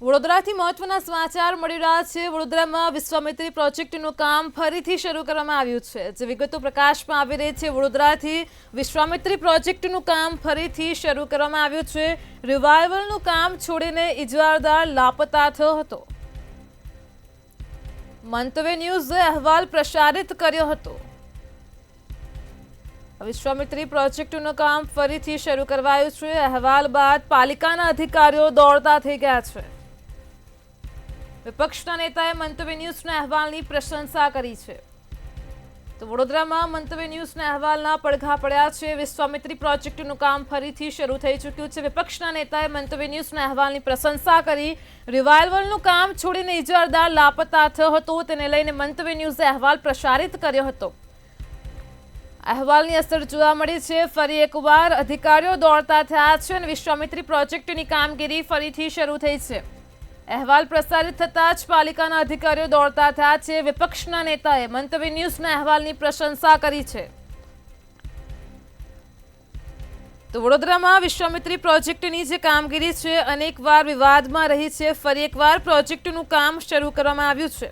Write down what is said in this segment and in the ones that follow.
વડોદરાથી મહત્વના સમાચાર મળી રહ્યા છે। વડોદરામાં વિશ્વામિત્રી પ્રોજેક્ટનું કામ ફરીથી શરૂ કરવામાં આવ્યું છે। જે વિગતો પ્રકાશમાં આવી રહી છે, વડોદરાથી વિશ્વામિત્રી પ્રોજેક્ટનું કામ ફરીથી શરૂ કરવામાં આવ્યું છે। રિવાઇવલનું કામ છોડીને ઇજવારદાર લાપતા થયો હતો। મંતવ્ય ન્યૂઝે અહેવાલ પ્રસારિત કર્યો હતો। વિશ્વામિત્રી પ્રોજેક્ટનું કામ ફરીથી શરૂ કરવાયું છે। અહેવાલ બાદ પાલિકાના અધિકારીઓ દોડતા થઈ ગયા છે। વિપક્ષના નેતાએ મંતવ્ય ન્યૂઝના અહેવાલની પ્રશંસા કરી છે। તો વડોદરામાં મંતવ્ય ન્યૂઝના અહેવાલના પડઘા પડ્યા છે। વિશ્વામિત્રી પ્રોજેક્ટનું કામ ફરીથી શરૂ થઈ ચૂક્યું છે। વિપક્ષના નેતાએ મંતવ્ય ન્યૂઝના અહેવાલની પ્રશંસા કરી। રિવાઇવલનું કામ છોડીને ઇજવારદાર લાપતા થયો હતો, તેને લઈને મંતવ્ય ન્યૂઝે અહેવાલ પ્રસારિત કર્યો હતો। અહેવાલની અસર જોવા મળી છે। ફરી એકવાર અધિકારીઓ દોડતા થયા છે અને વિશ્વામિત્રી પ્રોજેક્ટની કામગીરી ફરીથી શરૂ થઈ છે। અહેવાલ પ્રસારિત થતાં જ પાલિકાના અધિકારીઓ દોડતા થયા છે। વિપક્ષના નેતાએ મંતવ્ય ન્યૂઝના અહેવાલની પ્રશંસા કરી છે। તો વડોદરામાં વિશ્વામિત્રી પ્રોજેક્ટની જે કામગીરી છે અનેકવાર વિવાદમાં રહી છે। ફરી એકવાર પ્રોજેક્ટનું કામ શરૂ કરવામાં આવ્યું છે।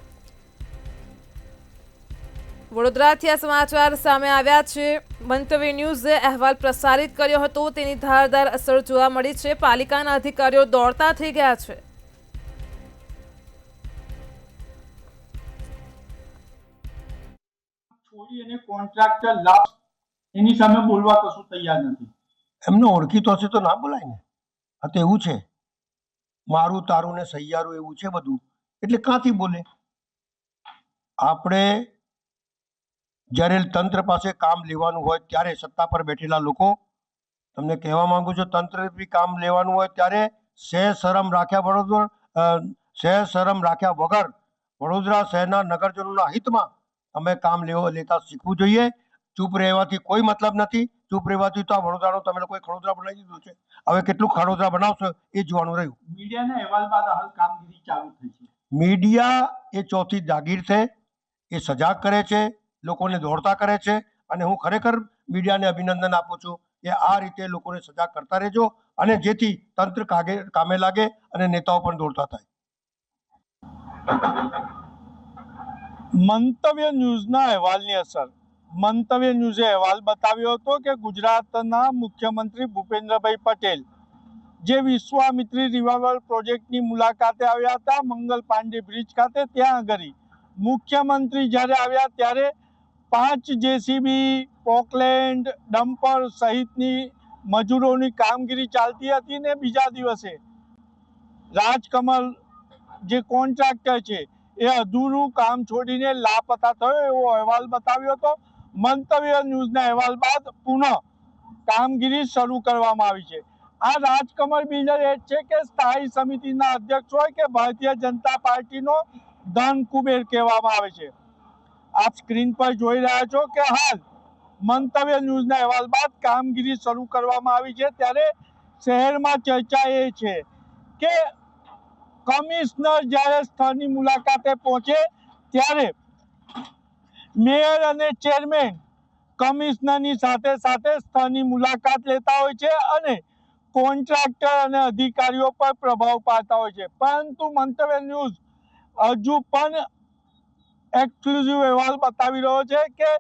વડોદરાથી આ સમાચાર સામે આવ્યા છે। મંતવ્ય ન્યૂઝે અહેવાલ પ્રસારિત કર્યો હતો, તેની ધારદાર અસર જોવા મળી છે। પાલિકાના અધિકારીઓ દોડતા થઈ ગયા છે। છોડી અને કોન્ટ્રાક્ટર લાભ એની સામે બોલવા કશું તૈયાર નથી। એમને ઓળખીતો હશે તો ના બોલાય ને। આ તો એવું છે, મારું તારું ને સહિયારું એવું છે બધું, એટલે ક્યાંથી બોલે? આપણે જ્યારે તંત્ર પાસે કામ લેવાનું હોય ત્યારે સત્તા પર બેઠેલા લોકો, તમને કહેવા માંગુ છું, તંત્રથી કામ લેવાનું હોય ત્યારે શરમ રાખ્યા વગર વડોદરા શહેરના નગરજનોના હિતમાં અમે કામ લેતા શીખવું જોઈએ। ચૂપ રહેવાથી કોઈ મતલબ નથી। ચૂપ રહેવાથી તો આ વડોદરાનો તમે લોકોએ ખડોદરા બનાવી દીધું છે। હવે કેટલું ખડોદરા બનાવશો એ જોવાનું રહ્યું। મીડિયાના અહેવાલ બાદ હાલ કામગીરી ચાલુ થઈ છે। મીડિયા એ ચોથી જાગીર છે, એ સજાગ કરે છે, લોકોને દોડતા કરે છે, અને હું ખરેખર મીડિયાને અભિનંદન આપું છું કે આ રીતે લોકોને સજાગ કરતા રહેજો, અને જેથી તંત્ર કામે લાગે અને નેતાઓ પણ દોડતા થાય। મંતવ્ય ન્યૂઝના અહેવાલની અસર। મંતવ્ય ન્યૂઝે અહેવાલ બતાવ્યો હતો કે ગુજરાતના મુખ્યમંત્રી ભૂપેન્દ્રભાઈ પટેલ જે વિશ્વામિત્રી રિવાઇવલ પ્રોજેક્ટની મુલાકાતે આવ્યા હતા મંગલ પાંડે બ્રિજ ખાતે, ત્યાં આગળ મુખ્યમંત્રી જ્યારે આવ્યા ત્યારે 5 જેસીબી, પોકલેન્ડ, ડમ્પર સહિતની મજૂરોની કામગીરી ચાલતી હતી ને બીજા દિવસે રાજકમલ જે કોન્ટ્રાક્ટર છે એ અધૂરું કામ છોડીને લાપતા થયો એવો અહેવાલ બતાવ્યો હતો। મંતવ્ય ન્યૂઝના અહેવાલ બાદ પુનઃ કામગીરી શરૂ કરવામાં આવી છે। આ રાજકમલ બિલ્ડર એ છે કે સ્થાયી સમિતિના અધ્યક્ષ હોય કે ભારતીય જનતા પાર્ટીનો ધન કુબેર કહેવામાં આવે છે। આપ સ્ક્રીન પર જોઈ રહ્યા છો કે હાલ મંતવ્ય ન્યૂઝના અહેવાલ બાદ કામગીરી શરૂ કરવામાં આવી છે, ત્યારે શહેરમાં ચર્ચા એ છે કે કમિશનર જ્યારે સ્થળની મુલાકાતે પહોંચે ત્યારે મેયર અને ચેરમેન કમિશનરની સાથે સાથે સ્થળની મુલાકાત લેતા હોય છે અને કોન્ટ્રાક્ટર અને અધિકારીઓ પર પ્રભાવ પાડતા હોય છે। પરંતુ મંતવ્ય ન્યૂઝ હજુ પણ એક્સક્લુઝિવ અહેવાલ બતાવી રહ્યો છે કે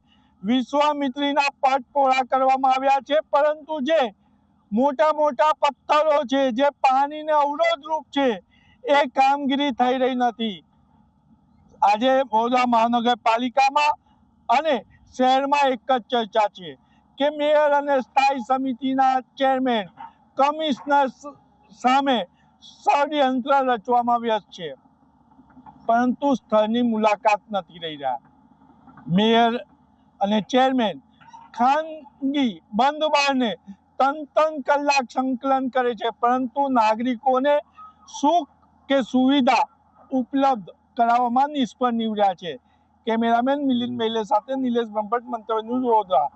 વિશ્વામિત્રીના પટ પહોળા કરવામાં આવ્યા છે, પરંતુ જે મોટા મોટા પથ્થરો છે, જે પાણીને અવરોધરૂપ છે, એ કામગીરી થઈ રહી નથી। આજે વડોદરા મહાનગરપાલિકામાં અને શહેરમાં એક જ ચર્ચા છે કે મેયર અને સ્થાયી સમિતિના ચેરમેન કમિશનર સામે ષડયંત્ર રચવામાં વ્યસ્ત છે, પરંતુ સ્થળની મુલાકાત નથી લઈ રહ્યા। મેયર અને ચેરમેન ખાનગી બંધ બારને 3 કલાક સંકલન કરે છે, પરંતુ નાગરિકોને સુખ કે સુવિધા ઉપલબ્ધ કરાવવામાં નિષ્ફળ નીવડ્યા છે। કેમેરામેન મિલિંદ મેલે સાથે નિલેશ બ્રહ્મભટ્ટ, મંતવ્ય ન્યૂઝ, વડોદરા।